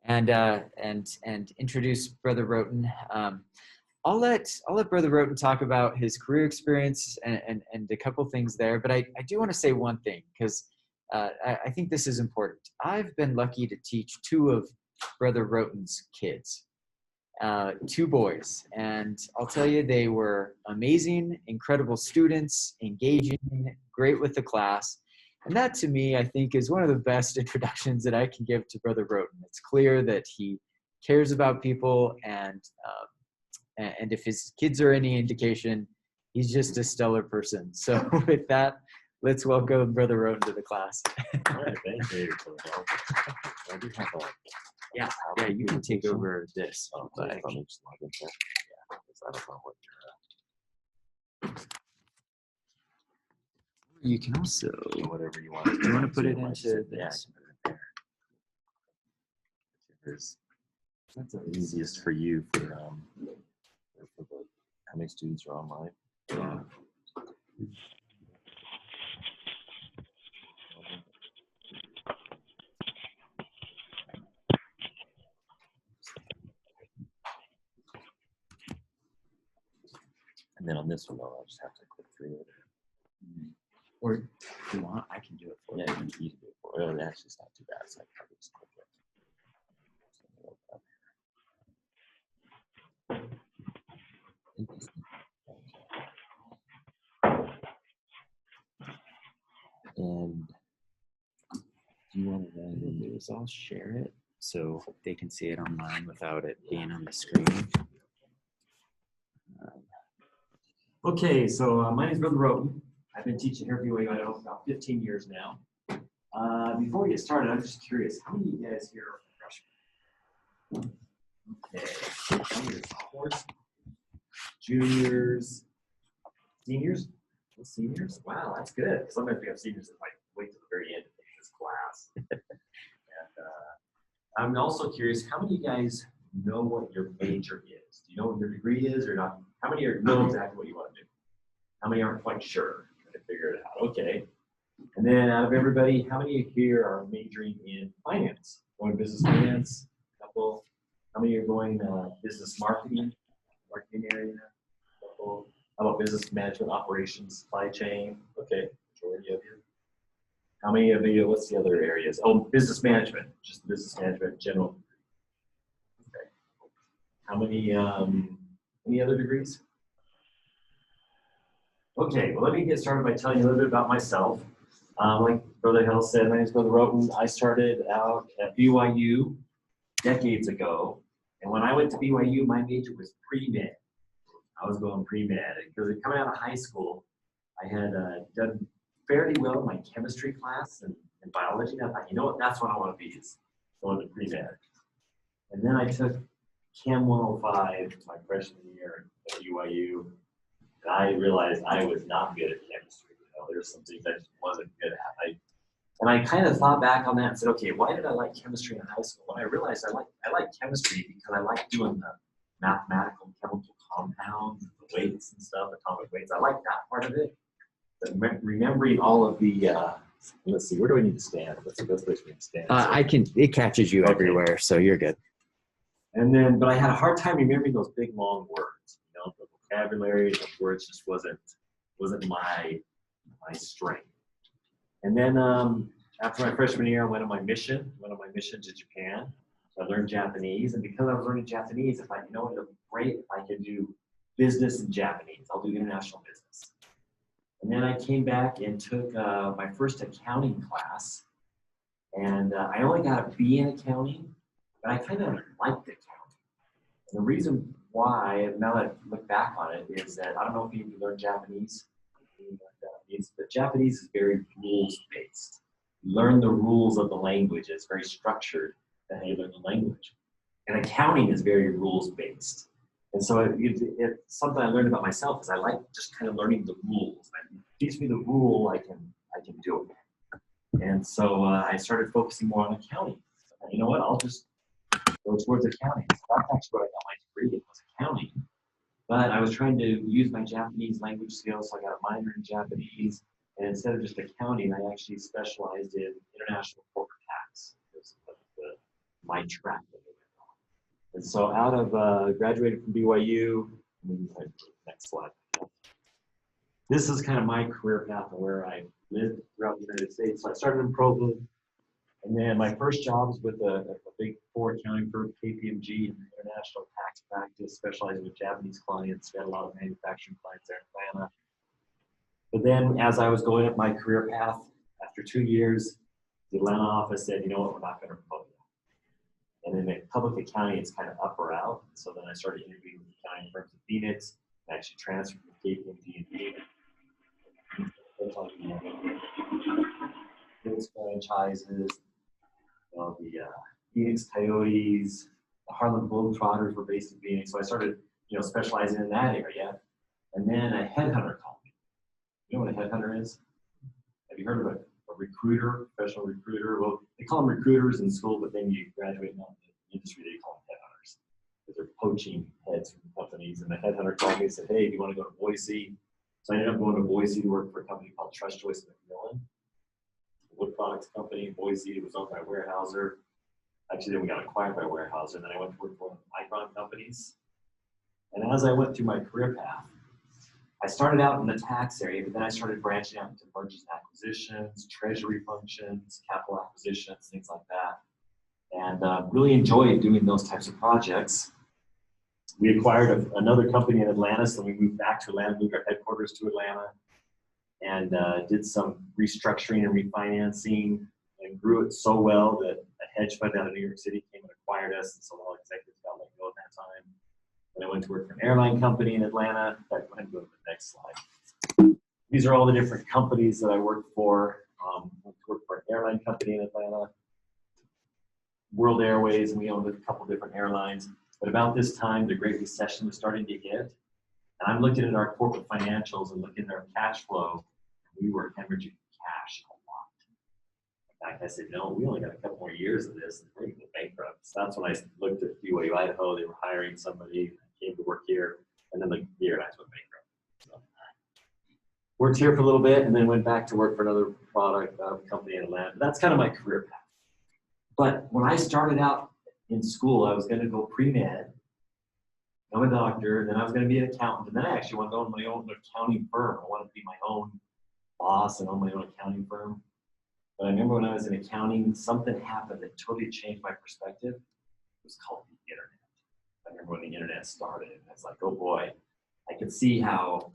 and introduce Brother Roten. I'll let Brother Roten talk about his career experience and a couple things there, but I do want to say one thing because I think this is important. I've been lucky to teach two of Brother Roten's kids, two boys, and I'll tell you they were amazing, incredible students, engaging, great with the class. And that to me, I think, is one of the best introductions that I can give to Brother Roten. It's clear that he cares about people, and if his kids are any indication, he's just a stellar person. So with that, let's welcome Brother Roten to the class. All right, thank you. I do have a, Yeah, you can take over this. oh, Like, let me just log in here. Yeah, because I don't know what you can also, whatever you want. you want to put it Zoom, I into just- yeah, I this. can put it in there. That's the easiest for you for the, how many students are online? Yeah. And then on this one, though, I'll just have to click through it. Or if you want, I can do it for you. Yeah, you can do it for it. Oh, actually, it's not too bad. So I can probably just click it. And do you want to What I'll run? do is I'll share it so they can see it online without it being on the screen. Okay, so my name is Brother Roten. I've been teaching here at BYU, I know, about 15 years now. Before we get started, I'm just curious, how many of you guys here are freshmen? Okay, how many are sophomores? Juniors? Seniors? No seniors? Wow, that's good. Sometimes we have seniors that might wait till the very end to take this class. And I'm also curious, how many of you guys know what your major is? Do you know what your degree is or not? How many know exactly what you want to do? How many aren't quite sure? Trying to figure it out. Okay. And then out of everybody, how many here are majoring in finance? Going business finance? A couple. How many are going business marketing area? A couple. How about business management, operations, supply chain? Okay, majority of you. How many of you? What's the other areas? Oh, business management. Just business management, general. Okay. How many? Any other degrees? Okay, well, let me get started by telling you a little bit about myself. Like Brother Hill said, my name is Brother Roten. I started out at BYU decades ago. And when I went to BYU, my major was pre-med. I was going pre-med because coming out of high school, I had done fairly well in my chemistry class and biology. And I thought, you know what, that's what I want to be, is going to pre-med. And then I took Chem 105 my freshman year at BYU. And I realized I was not good at chemistry. You know, there's some things I just wasn't good at. And I kind of thought back on that and said, okay, why did I like chemistry in high school? When I realized I like chemistry because I like doing the mathematical chemical compounds, the weights and stuff, atomic weights. I like that part of it. But remembering all of the, let's see, where do we need to stand? What's the best place for me to stand? It catches you Okay. everywhere, so you're good. And then, but I had a hard time remembering those big long words. You know, the vocabulary, the words just wasn't my strength. And then after my freshman year, I went on my mission to Japan. So I learned Japanese, and because I was learning Japanese, I thought, you know what, it'd be great if I could do business in Japanese. I'll do international business. And then I came back and took my first accounting class, and I only got a B in accounting, but I kind of liked accounting. And the reason why, now that I look back on it, is that I don't know if you learn Japanese, but Japanese is very rules-based. You learn the rules of the language. It's very structured. That's how you learn the language. And accounting is very rules-based. And so it's something I learned about myself is I like just kind of learning the rules. If you teach me the rule, I can do it. And so I started focusing more on accounting. You know what? I'll just go towards accounting. So that's actually where I got my degree. It was accounting. But I was trying to use my Japanese language skills, so I got a minor in Japanese. And instead of just accounting, I actually specialized in international corporate tax. It was the my track that they went on. And so out of graduated from BYU, next slide. This is kind of my career path and where I lived throughout the United States. So I started in Provo, and then my first job was with a big four accounting firm, KPMG, in international tax practice, specializing with Japanese clients. We had a lot of manufacturing clients there in Atlanta. But then as I was going up my career path, after 2 years, the Atlanta office said, you know what, we're not going to promote you. And then in public accounting, it's kind of up or out. So then I started interviewing with accounting firms in Phoenix. I actually transferred from KPMG in Phoenix. Phoenix franchises, the Phoenix Coyotes, the Harlem Globetrotters were based in Phoenix. So I started, specializing in that area. And then a headhunter called me. You know what a headhunter is? Have you heard of a recruiter, professional recruiter? Well, they call them recruiters in school, but then you graduate in the industry, they call them headhunters. Because they're poaching heads from companies. And the headhunter called me and said, hey, do you want to go to Boise? So I ended up going to Boise to work for a company called Trust Choice McMillan, a wood products company in Boise. It was owned by Weyerhaeuser. Actually, then we got acquired by Weyerhaeuser, and then I went to work for one of the Micron companies. And as I went through my career path, I started out in the tax area, but then I started branching out into mergers and acquisitions, treasury functions, capital acquisitions, things like that. And really enjoyed doing those types of projects. We acquired another company in Atlanta, so we moved back to Atlanta, moved our headquarters to Atlanta, and did some restructuring and refinancing, and grew it so well that a hedge fund out of New York City came and acquired us, and so all executives got let go at that time. And I went to work for an airline company in Atlanta. In fact, go ahead and go to the next slide. These are all the different companies that I worked for. Went to work for an airline company in Atlanta, World Airways, and we owned a couple different airlines. But about this time, the Great Recession was starting to hit. And I'm looking at our corporate financials and looking at our cash flow. We were hemorrhaging cash a lot. In fact, I said, no, we only got a couple more years of this and we're going to go bankrupt. So that's when I looked at BYU, Idaho. They were hiring somebody. I came to work here. And then the year I went bankrupt. So, worked here for a little bit and then went back to work for another product company in Atlanta. That's kind of my career path. But when I started out in school, I was going to go pre-med, I'm a doctor, and then I was going to be an accountant. And then I actually wanted to own my own accounting firm. I wanted to be my own boss and own my own accounting firm. But I remember when I was in accounting, something happened that totally changed my perspective. It was called the internet. I remember when the internet started, and it's like, oh boy, I could see how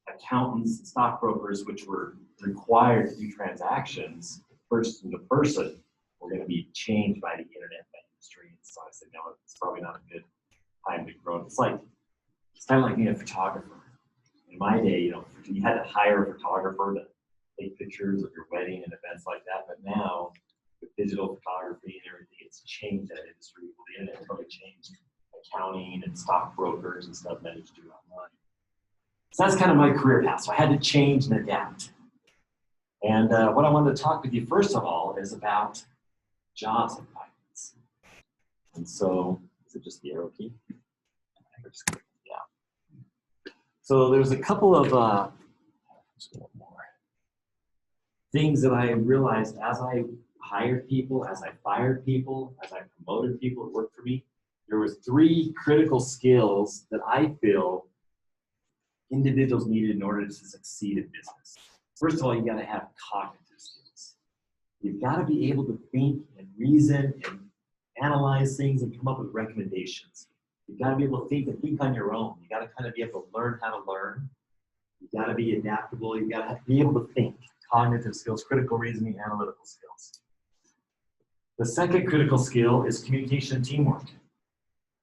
accountants and stockbrokers, which were required to do transactions person to person, were going to be changed by the internet industry. And so I said, no, it's probably not a good time to grow. It's kind of like being a photographer. In my day, you had to hire a photographer to take pictures of your wedding and events like that. But now, with digital photography and everything, it's changed that industry. Well, the internet probably changed accounting and stockbrokers and stuff that to do online. So that's kind of my career path. So I had to change and adapt. And what I wanted to talk with you first of all is about jobs and finance. And so, is it just the arrow key? Yeah. So there's a couple of things that I realized as I hired people, as I fired people, as I promoted people that worked for me. There was 3 critical skills that I feel individuals needed in order to succeed in business. First of all, you got to have cognitive skills. You've got to be able to think and reason and analyze things and come up with recommendations. You've got to be able to think on your own. You got to kind of be able to learn how to learn. You've got to be adaptable. You've got to be able to think. Cognitive skills, critical reasoning, analytical skills. The second critical skill is communication and teamwork.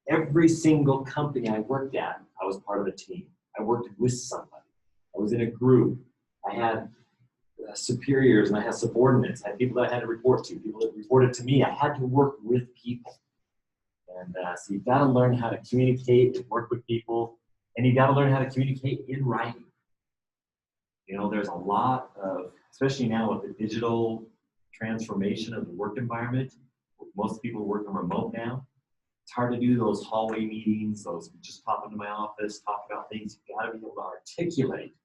Every single company I worked at, I was part of a team. I worked with somebody. I was in a group. I had superiors and I had subordinates. I had people that I had to report to, people that reported to me. I had to work with people. And so you've got to learn how to communicate and work with people. And you've got to learn how to communicate in writing. There's a lot of, especially now with the digital transformation of the work environment, most people working remote now. It's hard to do those hallway meetings, those just pop into my office, talk about things. You've got to be able to articulate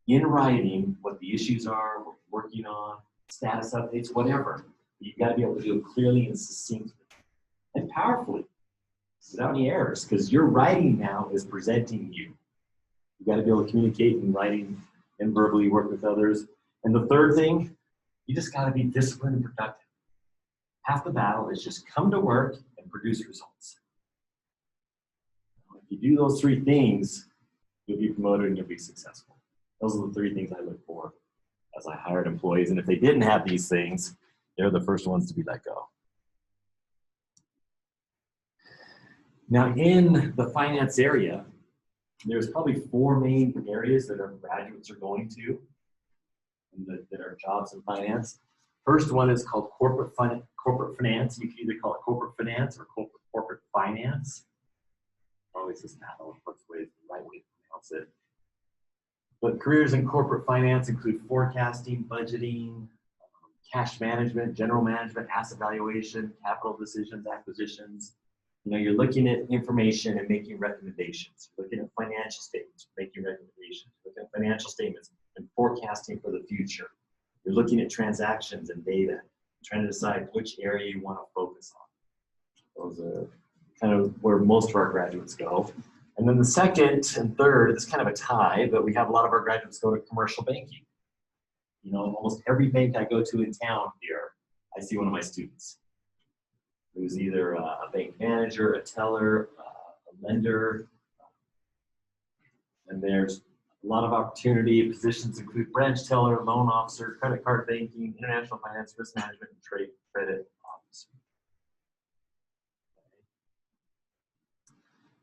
in writing what the issues are, what we're working on, status updates, whatever. You've got to be able to do it clearly and succinctly. it powerfully without any errors, because your writing now is presenting you. You got to be able to communicate in writing and verbally, work with others. And the third thing, you just got to be disciplined and productive. Half the battle is just come to work and produce results. If you do those three things, you'll be promoted and you'll be successful. Those are the three things I look for as I hired employees. And if they didn't have these things, they're the first ones to be let go. Now, in the finance area, there's probably 4 main areas that our graduates are going to that are jobs in finance. First one is called corporate finance. You can either call it corporate finance or corporate finance. Always this battle of what's the right way to pronounce it. But careers in corporate finance include forecasting, budgeting, cash management, general management, asset valuation, capital decisions, acquisitions. You know, you're looking at information and making recommendations. You're looking at financial statements, making recommendations. You're looking at financial statements and forecasting for the future. You're looking at transactions and data, trying to decide which area you want to focus on. Those are kind of where most of our graduates go. And then the second and third is kind of a tie, but we have a lot of our graduates go to commercial banking. You know, almost every bank I go to in town here, I see one of my students who's either a bank manager, a teller, a lender. And there's a lot of opportunity. Positions include branch teller, loan officer, credit card banking, international finance, risk management, and trade credit officer.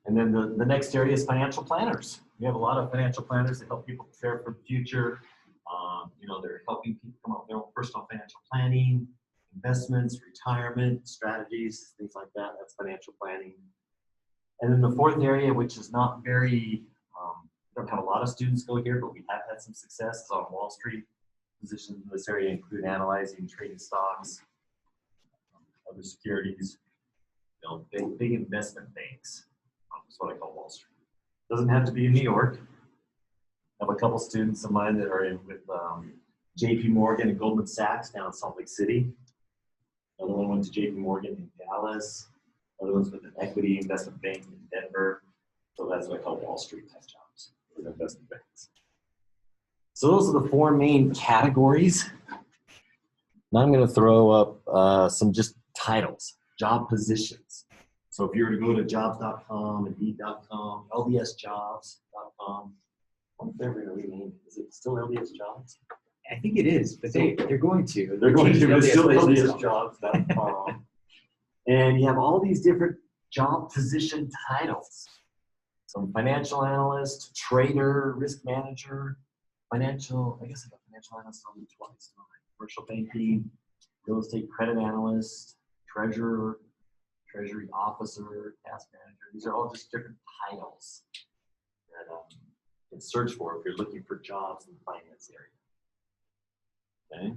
And then the next area is financial planners. We have a lot of financial planners that help people prepare for the future. You know, they're helping people come up with their own personal financial planning, investments, retirement, strategies, things like that. That's financial planning. And then the fourth area, which is not very, we don't have a lot of students go here, but we have had some success, is on Wall Street. Positions in this area include analyzing, trading stocks, other securities, you know, big investment banks. That's what I call Wall Street. Doesn't have to be in New York. I have a couple students of mine that are in with JP Morgan and Goldman Sachs down in Salt Lake City. Another one went to JP Morgan in Dallas. Another one's with an equity investment bank in Denver. So that's what I call Wall Street type jobs, or investment banks. So those are the 4 main categories. Now I'm going to throw up some just titles, job positions. So if you were to go to jobs.com, Indeed.com, LDSjobs.com, I wonder if they're going to rename it. Is it still LDS Jobs? I think it is, but they're going to. They're going to. It's still LDS LDSjobs.com. And you have all these different job position titles. From financial analyst, trader, risk manager, financial, I guess I got financial analyst on the twice. Commercial banking, real estate credit analyst, treasurer, treasury officer, task manager. These are all just different titles that you can search for if you're looking for jobs in the finance area. Okay.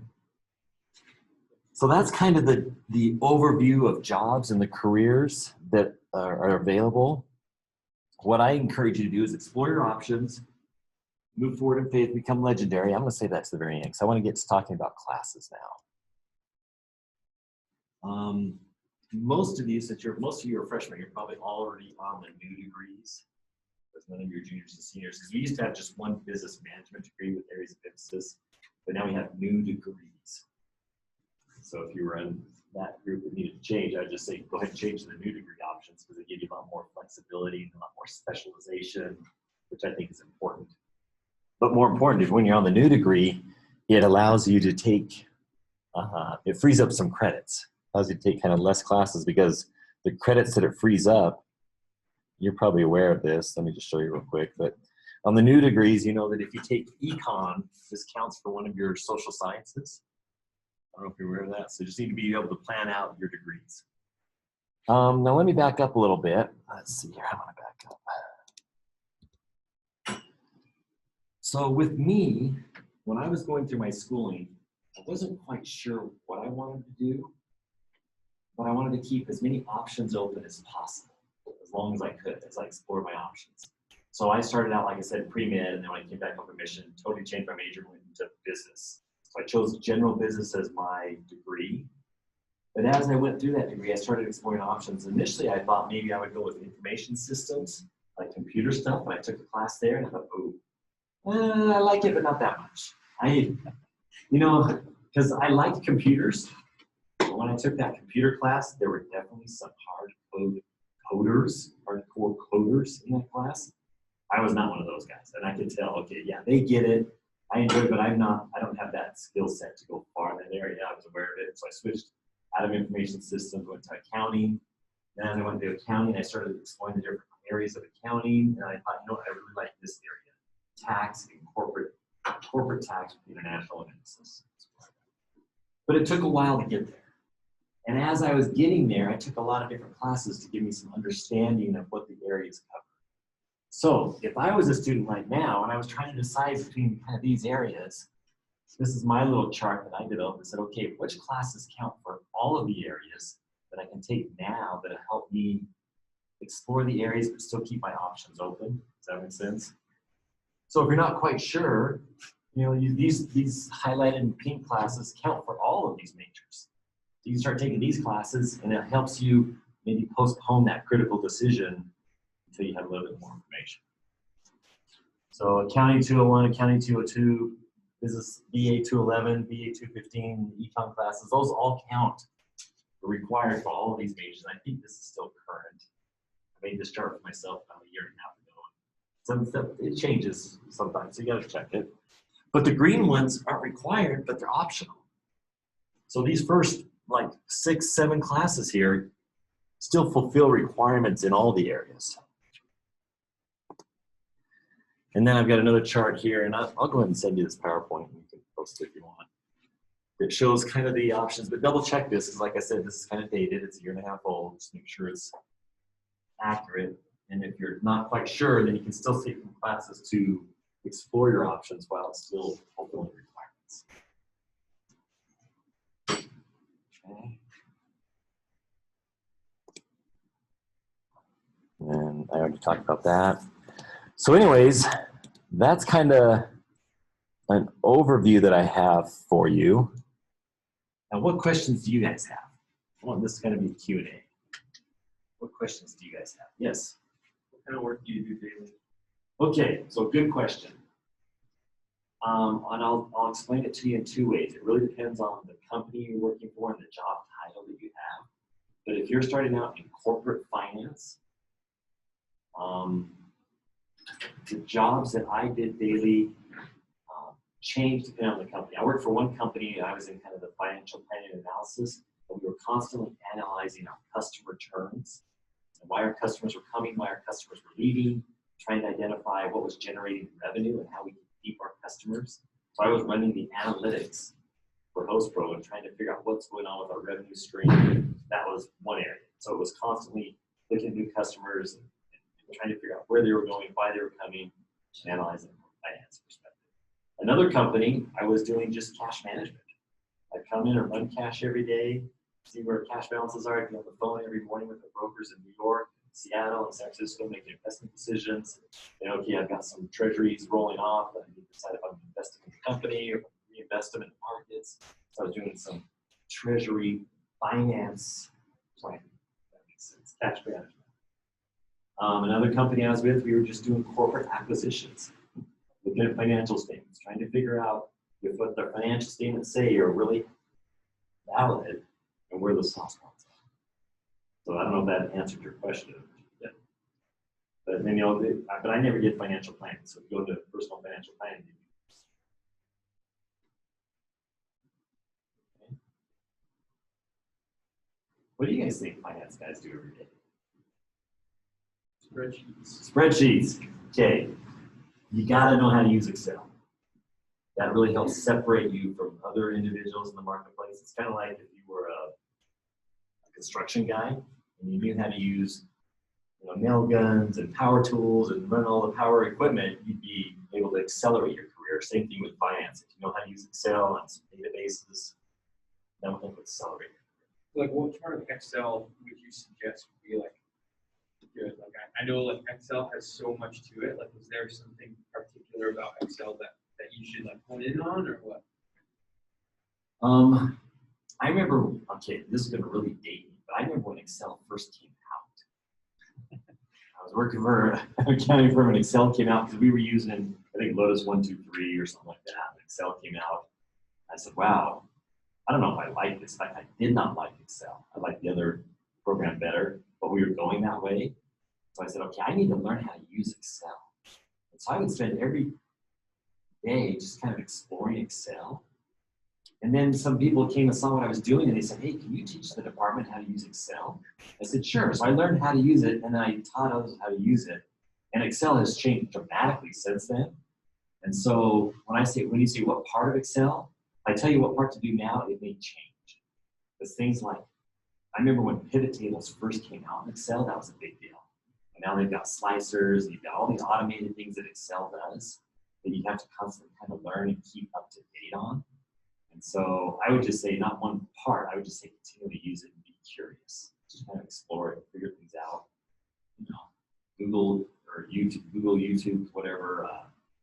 So that's kind of the overview of jobs and the careers that are available. What I encourage you to do is explore your options, move forward in faith, become legendary. I'm going to say that to the very end because I want to get to talking about classes now. Most of you are freshmen, you're probably already on the new degrees. There's none of your juniors and seniors because we used to have just one business management degree with areas of emphasis, but now we have new degrees. So if you were in that group that needed to change, I'd just say go ahead and change to the new degree options because they give you a lot more flexibility and a lot more specialization, which I think is important. But more important is when you're on the new degree, it allows you to take, it frees up some credits. Allows you to take kind of less classes because the credits that it frees up, you're probably aware of this. Let me just show you real quick. But on the new degrees, you know that if you take econ, this counts for one of your social sciences. I don't know if you're aware of that. So you just need to be able to plan out your degrees. Now let me back up a little bit. Let's see here. I want to back up. So with me, when I was going through my schooling, I wasn't quite sure what I wanted to do, but I wanted to keep as many options open as possible, as long as I could, as I explored my options. So I started out, like I said, pre-med, and then when I came back on mission, totally changed my major and went into business. So I chose general business as my degree. But as I went through that degree, I started exploring options. Initially, I thought maybe I would go with information systems, like computer stuff. And I took a class there and I thought, oh, I like it, but not that much. Because I liked computers. But when I took that computer class, there were definitely some hardcore coders in that class. I was not one of those guys. And I could tell, okay, yeah, they get it. I enjoy it, but I don't have that skill set to go far in that area. I was aware of it. So I switched out of information systems, went to accounting. Then I went to accounting. I started exploring the different areas of accounting. And I thought, I really like this area. Tax and corporate tax with international emphasis. But it took a while to get there. And as I was getting there, I took a lot of different classes to give me some understanding of what the areas cover. So if I was a student right now and I was trying to decide between kind of these areas, this is my little chart that I developed. I said, okay, which classes count for all of the areas that I can take now that'll help me explore the areas but still keep my options open? Does that make sense? So if you're not quite sure, these highlighted in pink classes count for all of these majors. So you can start taking these classes and it helps you maybe postpone that critical decision until you have a little bit more information. So accounting 201, accounting 202, business BA 211, BA 215, econ classes, those all count. They're required for all of these majors. I think this is still current. I made this chart for myself about a year and a half ago. Some stuff, it changes sometimes, so you gotta check it. But the green ones aren't required, but they're optional. So these first like 6, 7 classes here still fulfill requirements in all the areas. And then I've got another chart here, and I'll go ahead and send you this PowerPoint, and you can post it if you want. It shows kind of the options, but double check this, because like I said, this is kind of dated. It's a year and a half old. Just make sure it's accurate. And if you're not quite sure, then you can still take some classes to explore your options while it's still fulfilling requirements. Okay. And I already talked about that. So anyways, that's kind of an overview that I have for you. Now, what questions do you guys have? I want this kind of be a Q&A. What questions do you guys have? Yes? What kind of work do you do daily? Okay, so good question. And I'll explain it to you in 2 ways. It really depends on the company you're working for and the job title that you have. But if you're starting out in corporate finance, the jobs that I did daily changed depending on the company. I worked for one company, I was in kind of the financial planning and analysis, and we were constantly analyzing our customer churns and why our customers were coming, why our customers were leaving, trying to identify what was generating revenue and how we could keep our customers. So I was running the analytics for HostPro and trying to figure out what's going on with our revenue stream. That was one area. So it was constantly looking at new customers and trying to figure out where they were going, why they were coming, and analyzing from a finance perspective. Another company, I was doing just cash management. I'd come in and run cash every day, see where cash balances are. I'd be on the phone every morning with the brokers in New York, Seattle, and San Francisco, making investment decisions. Okay, I've got some treasuries rolling off, and I need to decide if I'm investing in the company or reinvest them in the markets. So I was doing some treasury finance planning. That makes sense. Cash management. Another company I was with, we were just doing corporate acquisitions, looking at financial statements, trying to figure out if what their financial statements say are really valid and where the soft spots are. So I don't know if that answered your question yet. But maybe but I never did financial planning. So if you go to personal financial planning, okay. What do you guys think finance guys do every day? Spreadsheets. Spreadsheets. Okay. You got to know how to use Excel. That really helps separate you from other individuals in the marketplace. It's kind of like if you were a construction guy and you knew how to use nail guns and power tools and run all the power equipment, you'd be able to accelerate your career. Same thing with finance. If you know how to use Excel and some databases, that will help accelerate your career. Like, what part of Excel would you suggest would be like good? Like, I know like Excel has so much to it. Like, is there something particular about Excel that you should like hone in on, or what? I remember, okay, this is going to really date me, but I remember when Excel first came out. I was working for an accounting firm and Excel came out because we were using, I think, Lotus 123 or something like that. Excel came out. I said, wow, I don't know if I like this. In fact, I did not like Excel. I liked the other program better, but we were going that way. So I said, okay, I need to learn how to use Excel. And so I would spend every day just kind of exploring Excel. And then some people came and saw what I was doing and they said, hey, can you teach the department how to use Excel? I said, sure. So I learned how to use it and then I taught others how to use it. And Excel has changed dramatically since then. And so when you say what part of Excel, I tell you what part to do now, it may change. Because things like, I remember when pivot tables first came out in Excel, that was a big deal. And now they've got slicers, and you've got all these automated things that Excel does that you have to constantly kind of learn and keep up to date on. And so I would just say not one part, I would just say continue to use it and be curious. Just kind of explore it, figure things out. You know, Google or YouTube, whatever,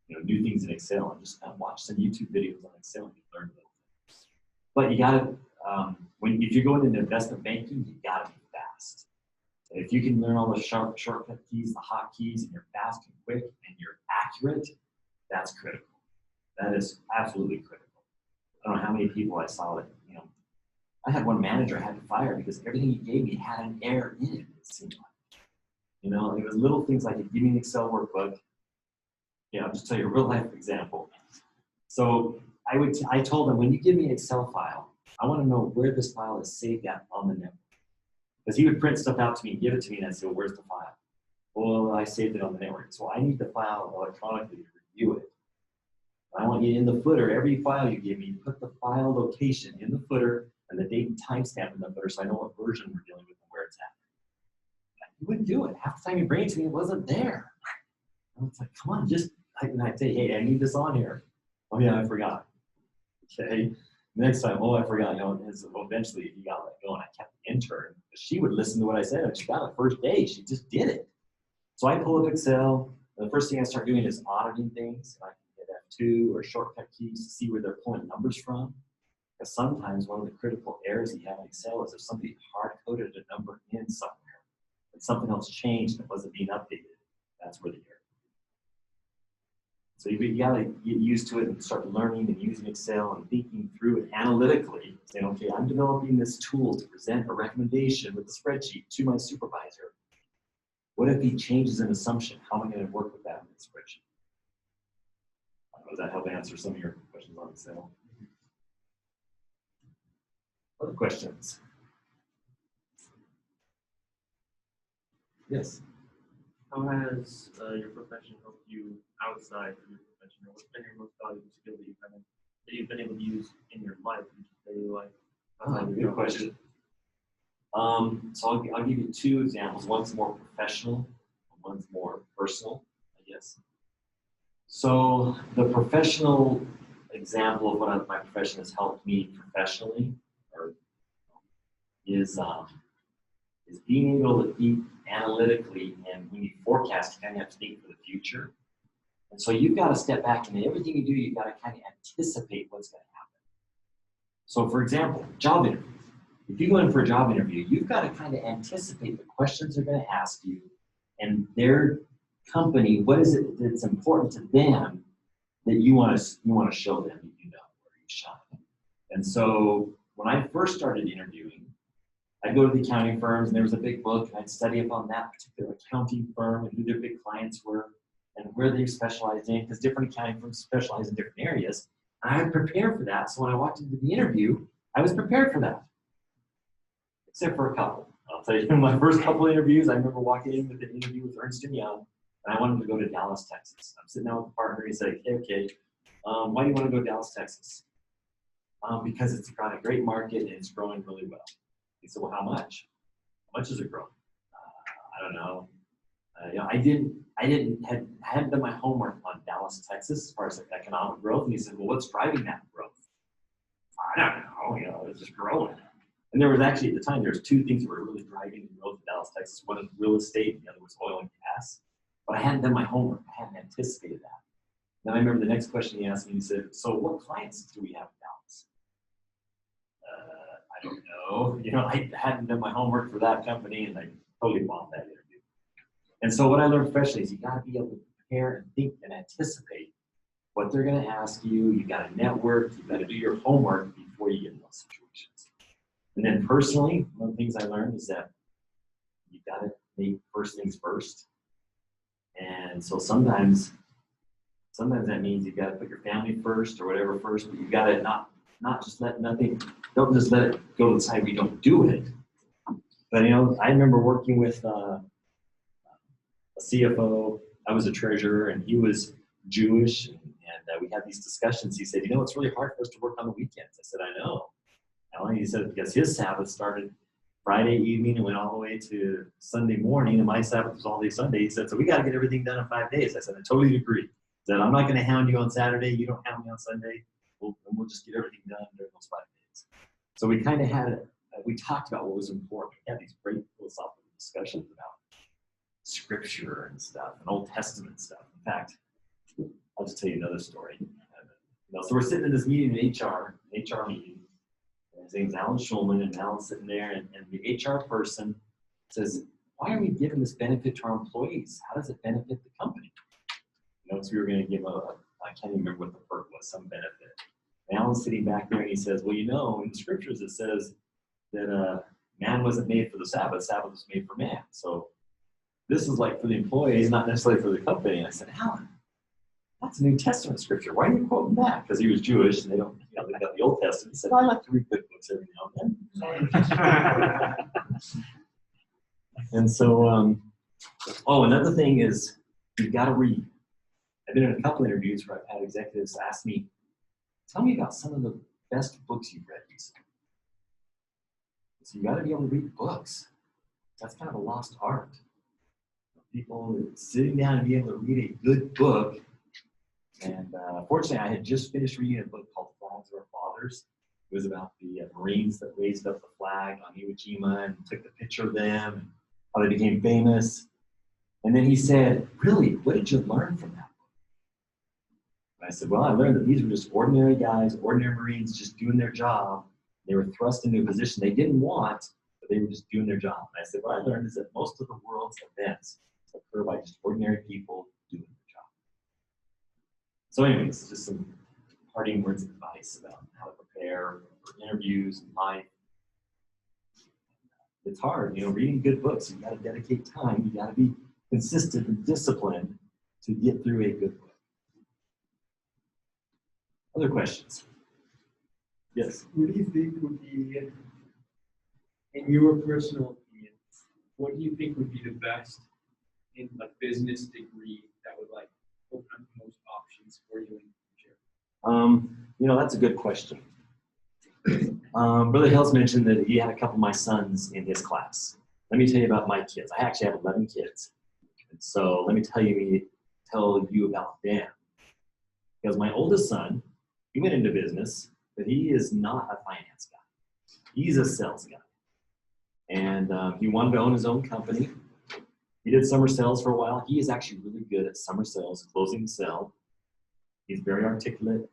new things in Excel and just kind of watch some YouTube videos on Excel and you learn little things. But you gotta, if you're going into investment banking, you gotta be fast. If you can learn all the shortcut keys, the hotkeys, and you're fast and quick and you're accurate, that's critical. That is absolutely critical. I don't know how many people I saw that, I had one manager I had to fire because everything he gave me had an error in it, it seemed like. It was little things like, give me an Excel workbook. I'll just tell you a real life example. So I told him, when you give me an Excel file, I want to know where this file is saved at on the network. Because he would print stuff out to me and give it to me, and I'd say, well, where's the file? Well, I saved it on the network. So I need the file electronically to review it. I want you in the footer, every file you give me, put the file location in the footer and the date and timestamp in the footer so I know what version we're dealing with and where it's at. He wouldn't do it. Half the time he bring it to me, it wasn't there. I was like, come on, and I'd say, hey, I need this on here. Oh yeah, I forgot. Okay. Next time, I forgot. Eventually he got let go and I kept the intern. She would listen to what I said and she got it first day. She just did it. So I pull up Excel and the first thing I start doing is auditing things. And I can hit F2 or shortcut keys to see where they're pulling numbers from. Because sometimes one of the critical errors you have in Excel is if somebody hard-coded a number in somewhere and something else changed and it wasn't being updated. That's where the error. So you got to get used to it and start learning and using Excel and thinking through it analytically, saying, okay, I'm developing this tool to present a recommendation with a spreadsheet to my supervisor. What if he changes an assumption? How am I going to work with that in the spreadsheet? Does that help answer some of your questions on Excel? Other questions? Yes. How has your profession helped you outside of your profession? Or what's been your most valuable skill that you've been able to use in your life, in your daily life? Good question. So I'll give you two examples. One's more professional, and one's more personal, I guess. So the professional example of what my profession has helped me professionally is being able to think analytically, and when you forecast, you kind of have to think for the future. And so you've got to step back, and in everything you do, you've got to kind of anticipate what's going to happen. So for example, job interview. If you go in for a job interview, you've got to kind of anticipate the questions they're going to ask you and their company, what is it that's important to them that you want to show them that you know where you shine. And so when I first started interviewing, I'd go to the accounting firms and there was a big book and I'd study up on that particular accounting firm and who their big clients were and where they specialized in, because different accounting firms specialize in different areas. And I would prepare for that. So when I walked into the interview, I was prepared for that. Except for a couple. I'll tell you, in my first couple of interviews, I remember walking in with an interview with Ernst & Young, and I wanted to go to Dallas, Texas. I'm sitting down with the partner, and he's like, okay, why do you want to go to Dallas, Texas? Because it's got a great market and it's growing really well. He said, well, how much? How much is it growing? I don't know. I hadn't done my homework on Dallas, Texas, as far as economic growth. And he said, well, what's driving that growth? I don't know. It's just growing. And there was actually, at the time, there was two things that were really driving the growth of Dallas, Texas. One was real estate, and the other was oil and gas. But I hadn't done my homework. I hadn't anticipated that. Then I remember the next question he asked me, he said, so what clients do we have in Dallas? I don't know. You know, I hadn't done my homework for that company, and I totally bombed that interview. And so what I learned professionally is you got to be able to prepare and think and anticipate what they're going to ask you. You got to network. You got to do your homework before you get in those situations. And then personally, one of the things I learned is that you got to make first things first. And so sometimes that means you got to put your family first or whatever first, but you got to not just let nothing, don't just let it go to the side where you don't do it. But, you know, I remember working with a CFO. I was a treasurer, and he was Jewish, and we had these discussions. He said, you know, it's really hard for us to work on the weekends. I said, I know. And he said, because his Sabbath started Friday evening and went all the way to Sunday morning, and my Sabbath was all day Sunday. He said, so we got to get everything done in 5 days. I said, I totally agree. He said, I'm not going to hound you on Saturday. You don't hound me on Sunday. We'll just get everything done during those 5 days. So we kind of we talked about what was important. We had these great philosophical discussions about Scripture and stuff, and Old Testament stuff. In fact, I'll just tell you another story. So we're sitting in this meeting in HR meeting. And his name's Alan Schulman, and Alan's sitting there, and the HR person says, why are we giving this benefit to our employees? How does it benefit the company? So we were going to give I can't even remember what the perk was, some benefit. And Alan's sitting back there, and he says, well, in the Scriptures it says that man wasn't made for the Sabbath. Sabbath was made for man. So this is like for the employees, not necessarily for the company. And I said, Alan, that's a New Testament scripture. Why are you quoting that? Because he was Jewish, and they got the Old Testament. He said, I like to read good books every now and then. And so, another thing is you've got to read. I've been in a couple interviews where I've had executives ask me, tell me about some of the best books you've read recently. So you got to be able to read books. That's kind of a lost art. People sitting down and being able to read a good book. And fortunately, I had just finished reading a book called Flags of Our Fathers. It was about the Marines that raised up the flag on Iwo Jima and took the picture of them and how they became famous. And then he said, really, what did you learn from that book? And I said, well, I learned that these were just ordinary guys, ordinary Marines just doing their job. They were thrust into a position they didn't want, but they were just doing their job. And I said, what I learned is that most of the world's events occur by just ordinary people doing their job. So anyways, just some parting words of advice about how to prepare for interviews and life. It's hard, reading good books. You got to dedicate time. You got to be consistent and disciplined to get through a good book. Other questions? Yes. What do you think would be, in your personal opinion, what do you think would be the best in business degree that would open up the most options for you in the future? That's a good question. Brother Hills mentioned that he had a couple of my sons in his class. Let me tell you about my kids. I actually have 11 kids. And so let me tell you about them. Because my oldest son, he went into business, but he is not a finance guy. He's a sales guy. And he wanted to own his own company. He did summer sales for a while. He is actually really good at summer sales, closing the sale. He's very articulate.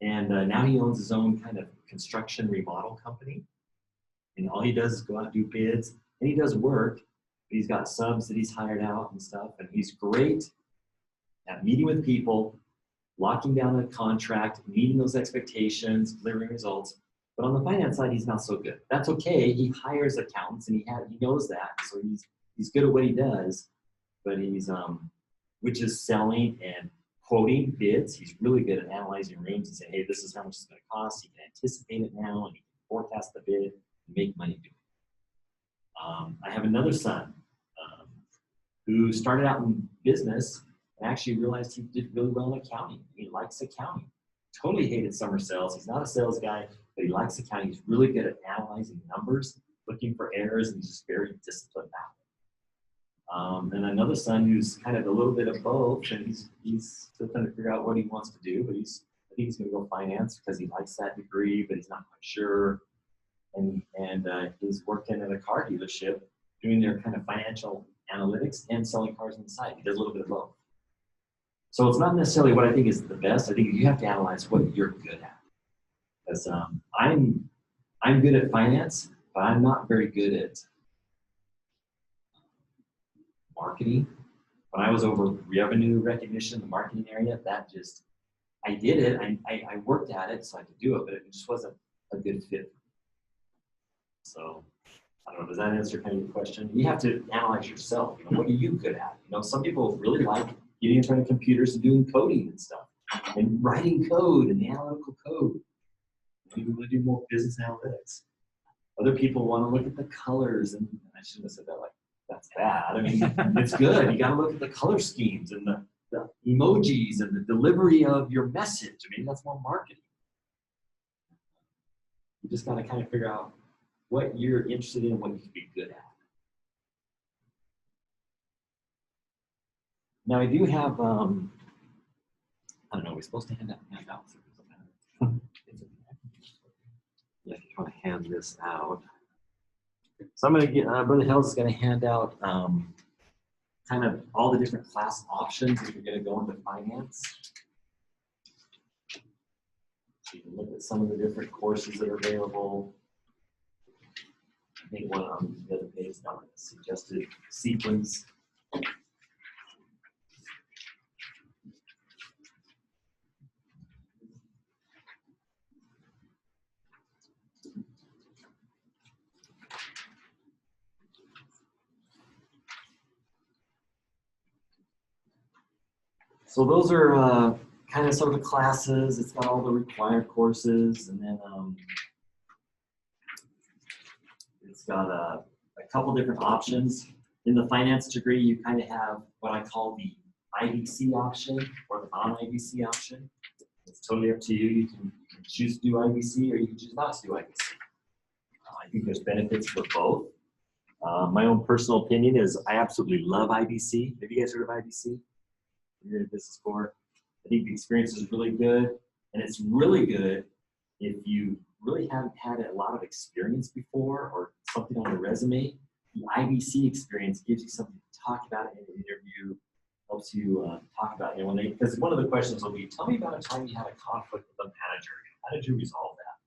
And now he owns his own kind of construction remodel company. And all he does is go out and do bids. And he does work. But he's got subs that he's hired out and stuff. And he's great at meeting with people, locking down a contract, meeting those expectations, delivering results. But on the finance side, he's not so good. That's okay. He hires accountants, and he knows that. So he's good at what he does. But he's which is selling and quoting bids. He's really good at analyzing rooms and saying, hey, this is how much it's going to cost. He can anticipate it now, and he can forecast the bid and make money doing it. I have another son who started out in business and actually realized he did really well in accounting. He likes accounting. Totally hated summer sales. He's not a sales guy, but he likes accounting. He's really good at analyzing numbers, looking for errors, and he's just very disciplined that way. And another son who's kind of a little bit of both, and he's still trying to figure out what he wants to do, but I think he's going to go finance because he likes that degree, but he's not quite sure. And he's working at a car dealership doing their kind of financial analytics and selling cars on the side. He does a little bit of both. So it's not necessarily what I think is the best. I think you have to analyze what you're good at. Because I'm I'm good at finance, but I'm not very good at marketing. When I was over revenue recognition, the marketing area, that just, I did it. I worked at it, so I could do it, but it just wasn't a good fit. So, I don't know, does that answer kind of your question? You have to analyze yourself. What are you good at? Some people really like getting in front of computers and doing coding and stuff, and writing code and the analytical code. People want to do more business analytics. Other people want to look at the colors, and I shouldn't have said that like that's bad. I mean, it's good. You got to look at the color schemes and the emojis and the delivery of your message. I mean, that's more marketing. You just got to kind of figure out what you're interested in and what you can be good at. Now, I do have, I don't know, we're supposed to hand out handouts. Yeah, if you want to hand this out. So I'm going to get, Brother Hells is going to hand out kind of all the different class options if you're going to go into finance. So you can look at some of the different courses that are available. I think one on the other page is not a suggested sequence. So those are kind of some of the classes. It's got all the required courses, and then it's got a couple different options. In the finance degree, you kind of have what I call the IBC option or the non-IBC option. It's totally up to you. You can choose to do IBC or you can choose not to do IBC. I think there's benefits for both. My own personal opinion is I absolutely love IBC. Have you guys heard of IBC? You're in a business core. I think the experience is really good, and it's really good if you really haven't had a lot of experience before or something on your resume. The IBC experience gives you something to talk about in an interview, helps you talk about it. Because one of the questions will be, tell me about a time you had a conflict with a manager. How did you resolve that?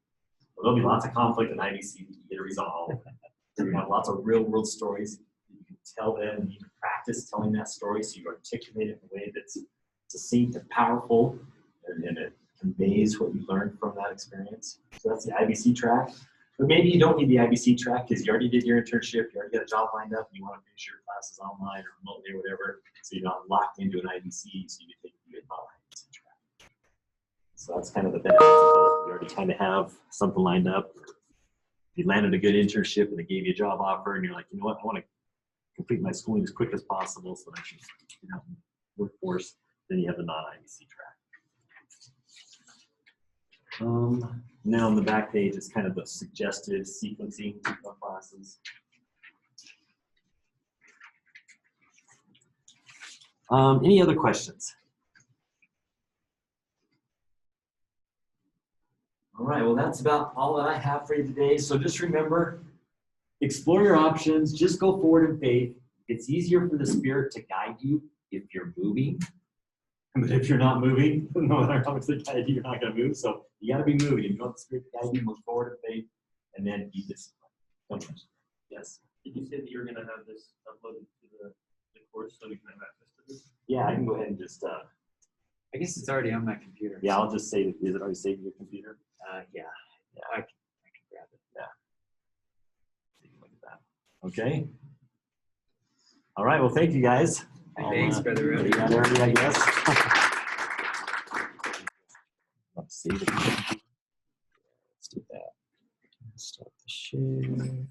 Well, there'll be lots of conflict in IBC that you get to resolve. So you have lots of real world stories you can tell them. You can practice telling that story so you articulate it in a way that's succinct and powerful, and it conveys what you learned from that experience. So that's the IBC track. But maybe you don't need the IBC track because you already did your internship, you already got a job lined up, and you want to finish your classes online or remotely or whatever, so you're not locked into an IBC, so you can take the non-IBC track. So that's kind of the benefit of it. You already kind of have something lined up. You landed a good internship and they gave you a job offer, and you're like, you know what, I want to complete my schooling as quick as possible so that I can get out in the workforce. Then you have the non-IBC track. Now on the back page is kind of the suggested sequencing of classes. Any other questions? All right, well, that's about all that I have for you today. So just remember, explore your options, just go forward in faith. It's easier for the Spirit to guide you if you're moving. But if you're not moving, no matter how much they guide you, you're not going to move. So you got to be moving. If you want the Spirit to guide you, move forward in faith, and then be disciplined. Yes? Did you say that you were going to have this uploaded to the course so we can have access to this? Yeah, I can go ahead and just, I guess it's already on my computer. yeah, I'll just say, is it already saved in your computer? Yeah, I can grab it. Yeah. Look at that. Okay. All right, well, thank you guys. Thanks, Brother Rooney. You got everything, I guess. Let's save it. Let's do that. Start the share.